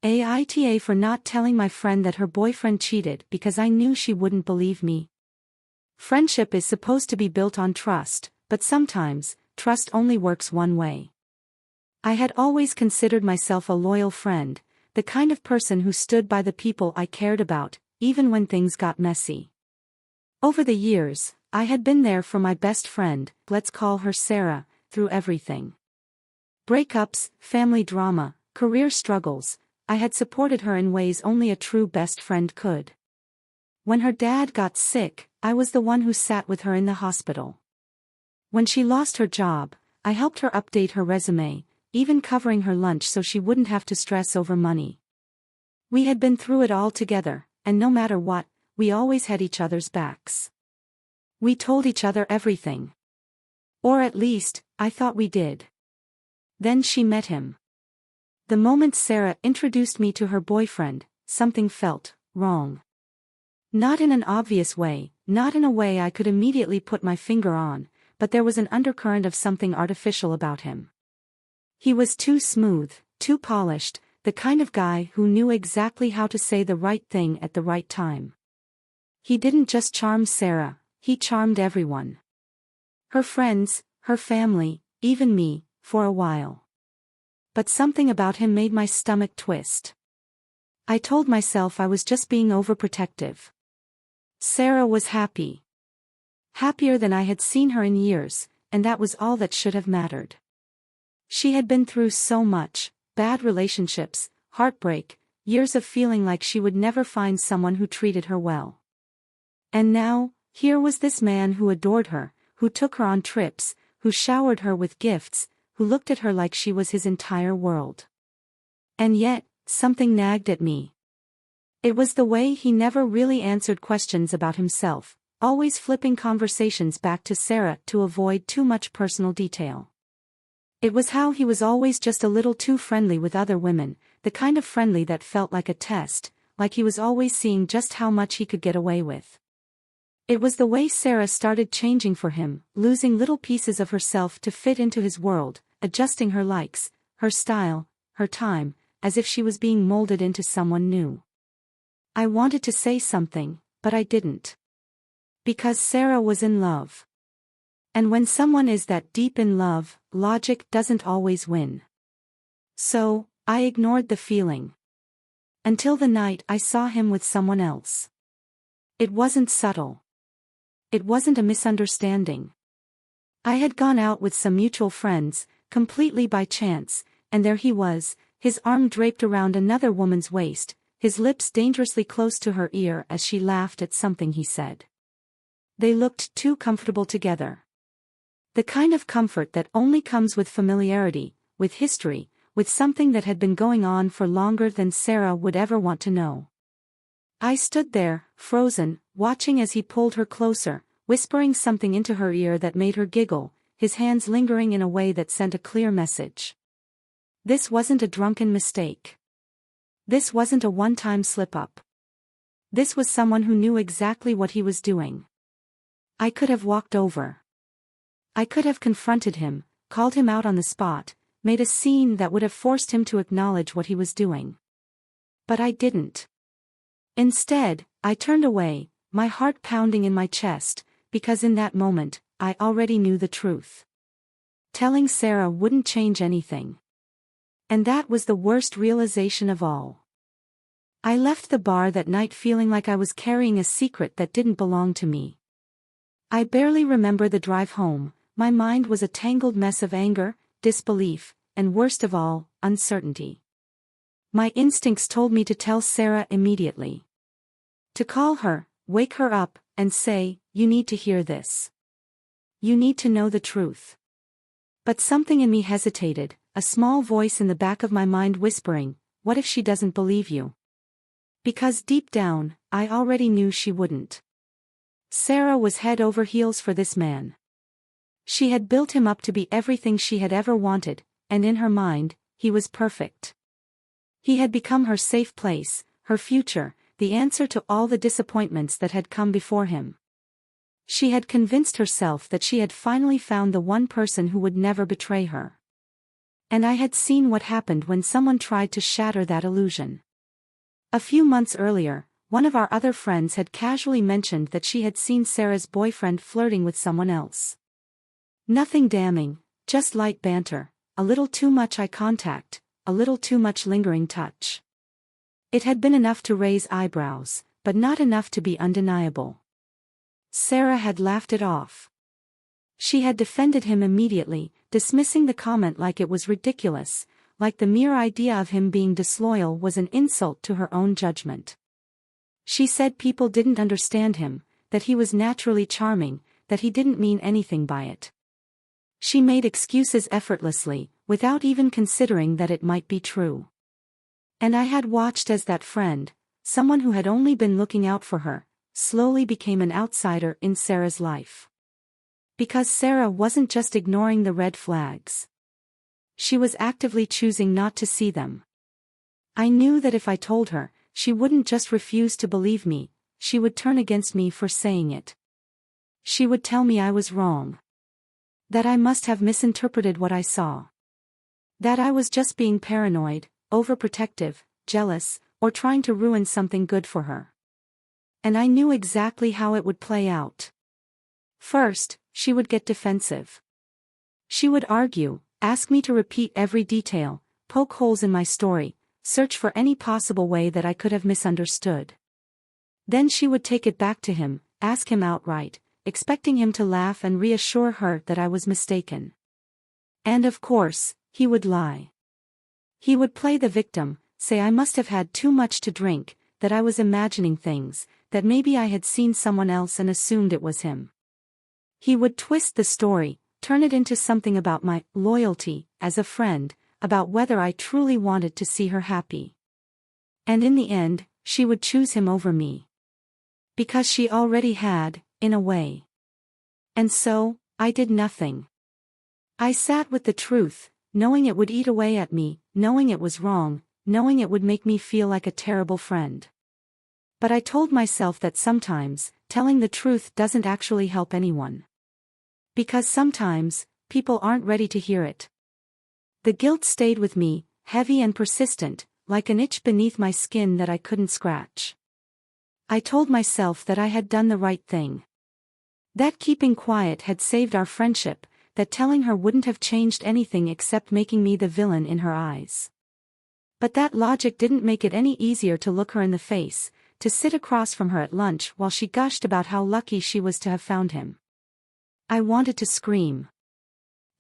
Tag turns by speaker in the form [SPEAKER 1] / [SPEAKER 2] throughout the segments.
[SPEAKER 1] AITA for not telling my friend that her boyfriend cheated because I knew she wouldn't believe me. Friendship is supposed to be built on trust, but sometimes, trust only works one way. I had always considered myself a loyal friend, the kind of person who stood by the people I cared about, even when things got messy. Over the years, I had been there for my best friend, let's call her Sarah, through everything. Breakups, family drama, career struggles, I had supported her in ways only a true best friend could. When her dad got sick, I was the one who sat with her in the hospital. When she lost her job, I helped her update her resume, even covering her lunch so she wouldn't have to stress over money. We had been through it all together, and no matter what, we always had each other's backs. We told each other everything. Or at least, I thought we did. Then she met him. The moment Sarah introduced me to her boyfriend, something felt wrong. Not in an obvious way, not in a way I could immediately put my finger on, but there was an undercurrent of something artificial about him. He was too smooth, too polished, the kind of guy who knew exactly how to say the right thing at the right time. He didn't just charm Sarah, he charmed everyone. Her friends, her family, even me, for a while. But something about him made my stomach twist. I told myself I was just being overprotective. Sarah was happy. Happier than I had seen her in years, and that was all that should have mattered. She had been through so much, bad relationships, heartbreak, years of feeling like she would never find someone who treated her well. And now, here was this man who adored her, who took her on trips, who showered her with gifts, who looked at her like she was his entire world. And yet, something nagged at me. It was the way he never really answered questions about himself, always flipping conversations back to Sarah to avoid too much personal detail. It was how he was always just a little too friendly with other women, the kind of friendly that felt like a test, like he was always seeing just how much he could get away with. It was the way Sarah started changing for him, losing little pieces of herself to fit into his world, adjusting her likes, her style, her time, as if she was being molded into someone new. I wanted to say something, but I didn't. Because Sarah was in love. And when someone is that deep in love, logic doesn't always win. So, I ignored the feeling. Until the night I saw him with someone else. It wasn't subtle. It wasn't a misunderstanding. I had gone out with some mutual friends, completely by chance, and there he was, his arm draped around another woman's waist, his lips dangerously close to her ear as she laughed at something he said. They looked too comfortable together. The kind of comfort that only comes with familiarity, with history, with something that had been going on for longer than Sarah would ever want to know. I stood there, frozen, watching as he pulled her closer, whispering something into her ear that made her giggle, his hands lingering in a way that sent a clear message. This wasn't a drunken mistake. This wasn't a one-time slip-up. This was someone who knew exactly what he was doing. I could have walked over. I could have confronted him, called him out on the spot, made a scene that would have forced him to acknowledge what he was doing. But I didn't. Instead, I turned away, my heart pounding in my chest, because in that moment, I already knew the truth. Telling Sarah wouldn't change anything. And that was the worst realization of all. I left the bar that night feeling like I was carrying a secret that didn't belong to me. I barely remember the drive home, my mind was a tangled mess of anger, disbelief, and worst of all, uncertainty. My instincts told me to tell Sarah immediately. To call her, wake her up, and say, "You need to hear this. You need to know the truth." But something in me hesitated, a small voice in the back of my mind whispering, "What if she doesn't believe you?" Because deep down, I already knew she wouldn't. Sarah was head over heels for this man. She had built him up to be everything she had ever wanted, and in her mind, he was perfect. He had become her safe place, her future, the answer to all the disappointments that had come before him. She had convinced herself that she had finally found the one person who would never betray her. And I had seen what happened when someone tried to shatter that illusion. A few months earlier, one of our other friends had casually mentioned that she had seen Sarah's boyfriend flirting with someone else. Nothing damning, just light banter, a little too much eye contact, a little too much lingering touch. It had been enough to raise eyebrows, but not enough to be undeniable. Sarah had laughed it off. She had defended him immediately, dismissing the comment like it was ridiculous, like the mere idea of him being disloyal was an insult to her own judgment. She said people didn't understand him, that he was naturally charming, that he didn't mean anything by it. She made excuses effortlessly, without even considering that it might be true. And I had watched as that friend, someone who had only been looking out for her, slowly became an outsider in Sarah's life. Because Sarah wasn't just ignoring the red flags. She was actively choosing not to see them. I knew that if I told her, she wouldn't just refuse to believe me, she would turn against me for saying it. She would tell me I was wrong. That I must have misinterpreted what I saw. That I was just being paranoid, overprotective, jealous, or trying to ruin something good for her. And I knew exactly how it would play out. First, she would get defensive. She would argue, ask me to repeat every detail, poke holes in my story, search for any possible way that I could have misunderstood. Then she would take it back to him, ask him outright, expecting him to laugh and reassure her that I was mistaken. And of course, he would lie. He would play the victim, say I must have had too much to drink, that I was imagining things, that maybe I had seen someone else and assumed it was him. He would twist the story, turn it into something about my loyalty as a friend, about whether I truly wanted to see her happy. And in the end, she would choose him over me. Because she already had, in a way. And so, I did nothing. I sat with the truth, knowing it would eat away at me, knowing it was wrong, knowing it would make me feel like a terrible friend. But I told myself that sometimes, telling the truth doesn't actually help anyone. Because sometimes, people aren't ready to hear it. The guilt stayed with me, heavy and persistent, like an itch beneath my skin that I couldn't scratch. I told myself that I had done the right thing. That keeping quiet had saved our friendship, that telling her wouldn't have changed anything except making me the villain in her eyes. But that logic didn't make it any easier to look her in the face, to sit across from her at lunch while she gushed about how lucky she was to have found him. I wanted to scream.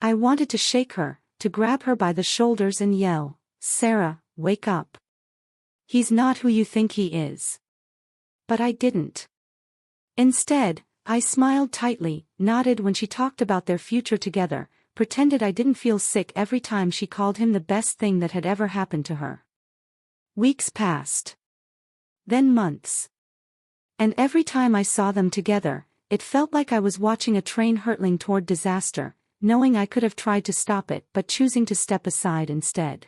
[SPEAKER 1] I wanted to shake her, to grab her by the shoulders and yell, "Sarah, wake up. He's not who you think he is." But I didn't. Instead, I smiled tightly, nodded when she talked about their future together, pretended I didn't feel sick every time she called him the best thing that had ever happened to her. Weeks passed. Then months. And every time I saw them together, it felt like I was watching a train hurtling toward disaster, knowing I could have tried to stop it but choosing to step aside instead.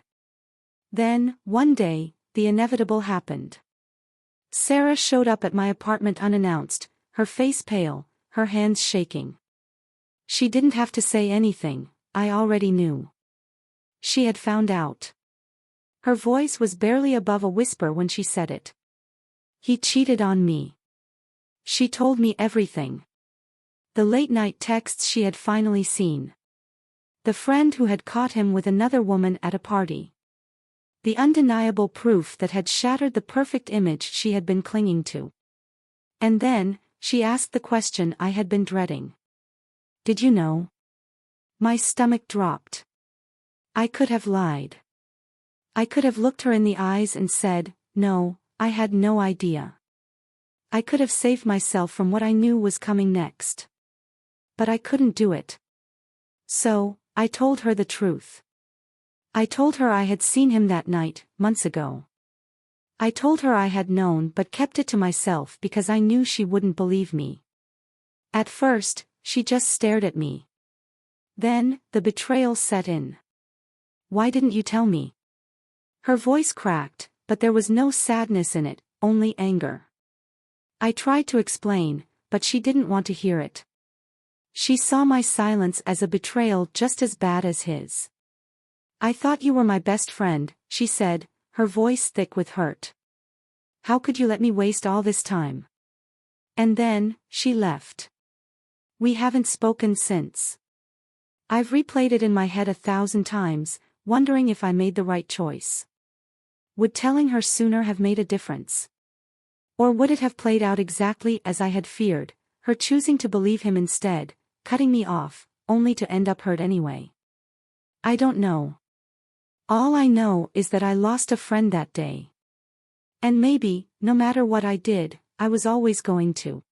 [SPEAKER 1] Then, one day, the inevitable happened. Sarah showed up at my apartment unannounced, her face pale, her hands shaking. She didn't have to say anything, I already knew. She had found out. Her voice was barely above a whisper when she said it. He cheated on me. She told me everything. The late-night texts she had finally seen. The friend who had caught him with another woman at a party. The undeniable proof that had shattered the perfect image she had been clinging to. And then, she asked the question I had been dreading. Did you know? My stomach dropped. I could have lied. I could have looked her in the eyes and said, no, I had no idea. I could have saved myself from what I knew was coming next. But I couldn't do it. So, I told her the truth. I told her I had seen him that night, months ago. I told her I had known but kept it to myself because I knew she wouldn't believe me. At first, she just stared at me. Then, the betrayal set in. Why didn't you tell me? Her voice cracked, but there was no sadness in it, only anger. I tried to explain, but she didn't want to hear it. She saw my silence as a betrayal just as bad as his. I thought you were my best friend, she said, her voice thick with hurt. How could you let me waste all this time? And then, she left. We haven't spoken since. I've replayed it in my head 1,000 times, wondering if I made the right choice. Would telling her sooner have made a difference? Or would it have played out exactly as I had feared, her choosing to believe him instead, cutting me off, only to end up hurt anyway? I don't know. All I know is that I lost a friend that day. And maybe, no matter what I did, I was always going to.